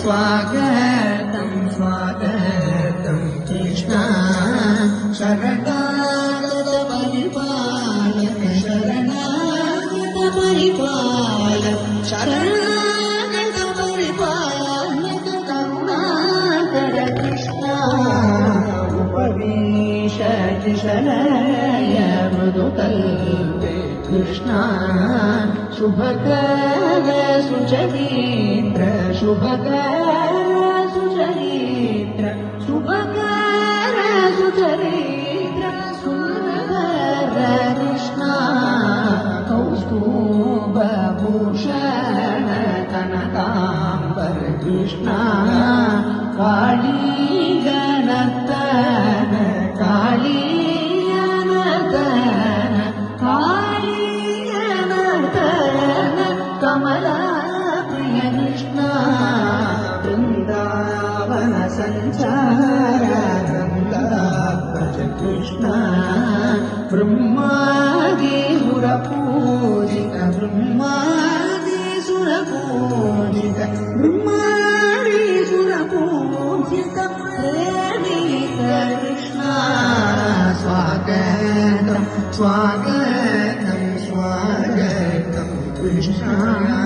स्वागतं स्वागतं कृष्णा शरणागत परिपालक शरणागत परिपालक शरणागत परिपालक करुणाकर कृष्णा उपविशति शरय मृदुकल्पे कृष्णा शुभकर सुचरित्र शुभकर सुचरित्र शुभकर सुचरित्र सुंदर कृष्णा कौस्तुभभूषण कनकांबर कृष्णा काली गणतन काली गणतन काली गणतन कमला प्रिय कृष्णा वृंदावन संचार गंगाभज कृष्णा ब्रह्मादि सुर पूजित ब्रह्मादि सुर पूजित ब्रह्मादि सुर पूजित प्रेमिक कृष्णा स्वागतं स्वागतं स्वागतं कृष्णा